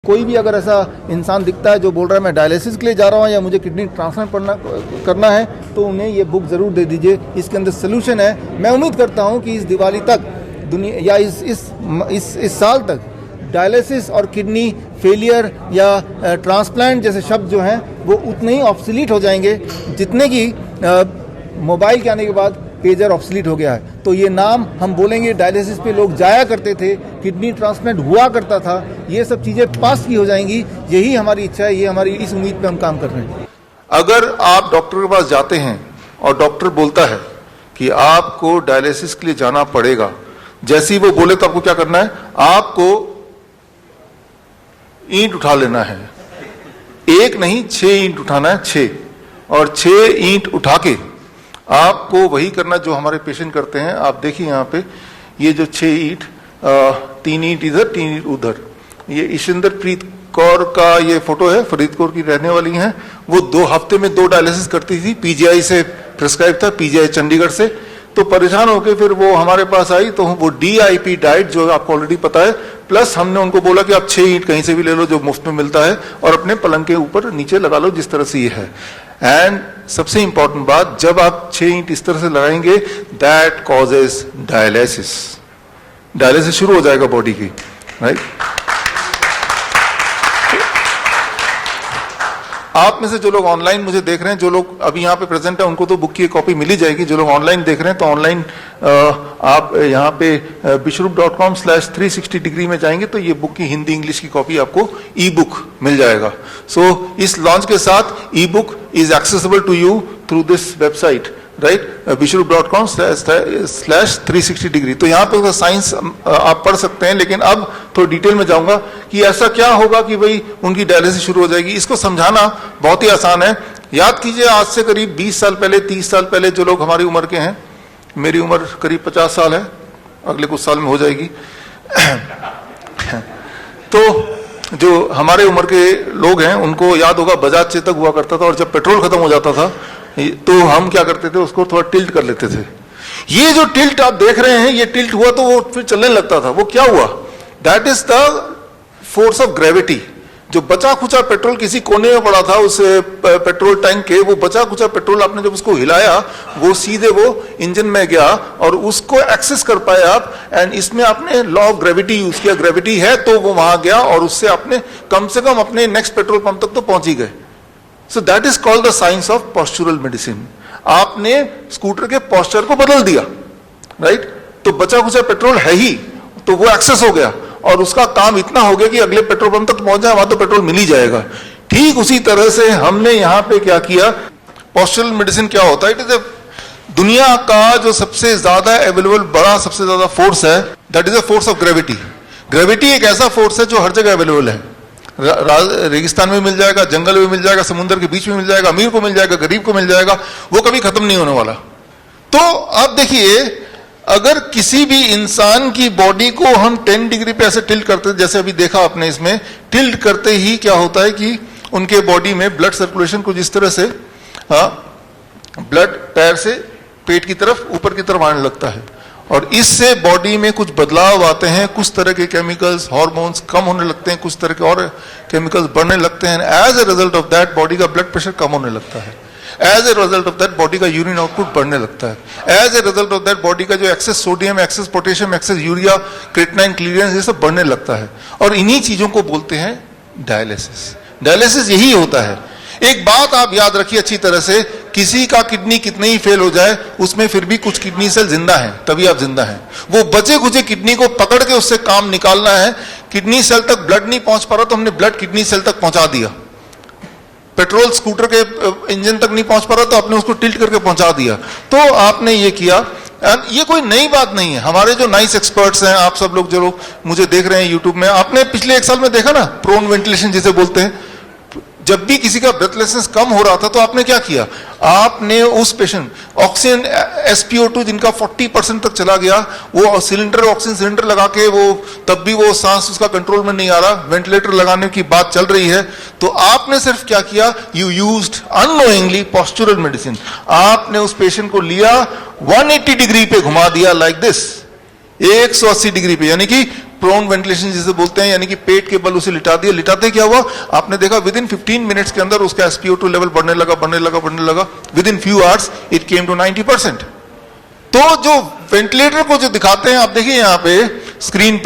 कोई भी अगर ऐसा इंसान दिखता है जो बोल रहा है मैं डायलिसिस के लिए जा रहा हूँ या मुझे किडनी ट्रांसप्लांट करना है, तो उन्हें ये बुक ज़रूर दे दीजिए। इसके अंदर सोल्यूशन है। मैं उम्मीद करता हूँ कि इस दिवाली तक दुनिया या इस साल तक डायलिसिस और किडनी फेलियर या ट्रांसप्लांट जैसे शब्द जो हैं वो उतने ही ऑब्सोलीट हो जाएंगे जितने कि मोबाइल के आने के बाद पेजर ऑब्सोलीट हो गया है। तो ये नाम हम बोलेंगे, डायलिसिस पे लोग जाया करते थे, किडनी ट्रांसप्लांट हुआ करता था, ये सब चीज़ें पास की हो जाएंगी। यही हमारी इच्छा है, ये हमारी इस उम्मीद पे हम काम कर रहे हैं। अगर आप डॉक्टर के पास जाते हैं और डॉक्टर बोलता है कि आपको डायलिसिस के लिए जाना पड़ेगा, जैसे ही वो बोले तो आपको क्या करना है? आपको ईंट उठा लेना है। एक नहीं 6 ईंट उठाना है, 6, और 6 ईंट उठा के आपको वही करना जो हमारे पेशेंट करते हैं। आप देखिए यहाँ पे ये जो 6 ईंट, 3 ईंट इधर 3 ईंट उधर, ये ईशिंदर प्रीत कौर का ये फोटो है, फरीदकोट की रहने वाली हैं। वो 2 हफ्ते में 2 डायलिसिस करती थी, पीजीआई से प्रिस्क्राइब था, पीजीआई चंडीगढ़ से। तो परेशान होकर फिर वो हमारे पास आई, तो वो DIP डाइट जो आपको ऑलरेडी पता है, प्लस हमने उनको बोला कि आप 6 ईंट कहीं से भी ले लो जो मुफ्त में मिलता है और अपने पलंग के ऊपर नीचे लगा लो जिस तरह से ये है। एंड सबसे इंपॉर्टेंट बात, जब आप 6 ईंट इस तरह से लगाएंगे, दैट कॉजेस डायलिसिस। डायलिसिस शुरू हो जाएगा बॉडी की, राइट। आप में से जो लोग ऑनलाइन मुझे देख रहे हैं, जो लोग अभी यहाँ पे प्रेजेंट है, उनको तो बुक की कॉपी मिली जाएगी। जो लोग ऑनलाइन देख रहे हैं, तो ऑनलाइन आप यहाँ पे bishrup.com/360 डिग्री में जाएंगे तो ये बुक की हिंदी इंग्लिश की कॉपी आपको ई बुक मिल जाएगा। सो इस लॉन्च के साथ e book is accessible to you through this website, right, bishrup.com/360 degree. तो यहाँ पे साइंस आप पढ़ सकते हैं, लेकिन अब थोड़ी डिटेल में जाऊंगा कि ऐसा क्या होगा कि भाई उनकी डायलिसिस शुरू हो जाएगी। इसको समझाना बहुत ही आसान है। याद कीजिए, आज से करीब 20 साल पहले, 30 साल पहले, जो लोग हमारी उम्र के हैं, मेरी उम्र करीब 50 साल है, अगले कुछ साल में हो जाएगी। तो जो हमारे उम्र के लोग हैं उनको याद होगा बजाज चेतक हुआ करता था, और जब पेट्रोल खत्म हो जाता था तो हम क्या करते थे, उसको थोड़ा टिल्ट कर लेते थे। ये जो टिल्ट आप देख रहे हैं, ये टिल्ट हुआ तो वो फिर चलने लगता था। वो क्या हुआ? That is the force of gravity. जो बचा खुचा पेट्रोल किसी कोने में पड़ा था उस पेट्रोल टैंक के, वो बचा खुचा पेट्रोल आपने जब उसको हिलाया, वो सीधे वो इंजन में गया और उसको एक्सेस कर पाए आप। एंड इसमें आपने लॉ ऑफ ग्रेविटी यूज किया, ग्रेविटी है तो वो वहां गया और उससे आपने कम से कम अपने नेक्स्ट पेट्रोल पंप तक तो पहुंच ही गए। So that is called the science of postural medicine. आपने स्कूटर के पोस्चर को बदल दिया, राइट। तो बचा कुचा पेट्रोल है ही, तो वो एक्सेस हो गया और उसका काम इतना हो गया कि अगले पेट्रोल पंप तक पहुंच जाए, वहां तो पेट्रोल मिल ही जाएगा। ठीक उसी तरह से हमने यहां पे क्या किया, पोस्चरल मेडिसिन क्या होता है? इट इज दुनिया का जो सबसे ज्यादा अवेलेबल बड़ा सबसे ज्यादा फोर्स है, that is a force of gravity. Gravity एक ऐसा फोर्स है जो हर जगह अवेलेबल है। रेगिस्तान में मिल जाएगा, जंगल में मिल जाएगा, समुद्र के बीच में मिल जाएगा, अमीर को मिल जाएगा, गरीब को मिल जाएगा, वो कभी खत्म नहीं होने वाला। तो आप देखिए, अगर किसी भी इंसान की बॉडी को हम 10 डिग्री पे ऐसे टिल्ट करते हैं, जैसे अभी देखा आपने इसमें, टिल्ट करते ही क्या होता है कि उनके बॉडी में ब्लड सर्कुलेशन को जिस तरह से ब्लड पैर से पेट की तरफ ऊपर की तरफ आने लगता है, और इससे बॉडी में कुछ बदलाव आते हैं। कुछ तरह के केमिकल्स, हार्मोन्स कम होने लगते हैं, कुछ तरह के और केमिकल्स बढ़ने लगते हैं। As a result of that body का ब्लड प्रेशर कम होने लगता है। As a result of that body का यूरिन आउटपुट बढ़ने लगता है। As a result of that body का जो excess sodium, excess potassium, excess urea, creatinine, clearance, ये सब बढ़ने लगता है। और इन्हीं चीजों को बोलते हैं डायलिसिस। डायलिसिस यही होता है। एक बात आप याद रखिए अच्छी तरह से, किसी का किडनी कितने ही फेल हो जाए, उसमें फिर भी कुछ किडनी सेल जिंदा हैं, तभी आप जिंदा हैं। वो बचे खुचे किडनी को पकड़ के उससे काम निकालना है। किडनी सेल तक ब्लड नहीं पहुंच पा रहा, तो हमने ब्लड किडनी सेल तक पहुंचा दिया। पेट्रोल स्कूटर के इंजन तक नहीं पहुंच पा रहा, तो आपने उसको टिल्ट करके पहुंचा दिया। तो आपने ये किया। ये कोई नई बात नहीं है। हमारे जो नाइस एक्सपर्ट्स हैं, आप सब लोग जो लोग मुझे देख रहे हैं यूट्यूब में, आपने पिछले 1 साल में देखा ना, प्रोन वेंटिलेशन जिसे बोलते हैं। जब भी किसी का ब्रेथलेसनेस कम हो रहा था, तो आपने क्या किया, आपने उस पेशेंट ऑक्सीजन SpO2 जिनका 40% तक चला गया, वो सिलेंडर, ऑक्सीजन सिलेंडर लगा के, वो तब भी वो सांस उसका कंट्रोल में नहीं आ रहा, वेंटिलेटर लगाने की बात चल रही है, तो आपने सिर्फ क्या किया, you used unknowingly postural medicine. आपने उस पेशेंट को लिया, 180 डिग्री पे घुमा दिया, लाइक दिस, 180 डिग्री पे, यानी कि प्रोन वेंटिलेशन जिसे बोलते हैं, यानी कि पेट के बल उसे लिटा दिया। लिटाते क्या हुआ, आपने देखा विद इन 15 मिनट्स के अंदर उसका SpO2 लेवल बढ़ने लगा। Within few hours it came to 90%। तो जो वेंटिलेटर को जो दिखाते हैं आप देखिए यहाँ पे स्क्रीन पे,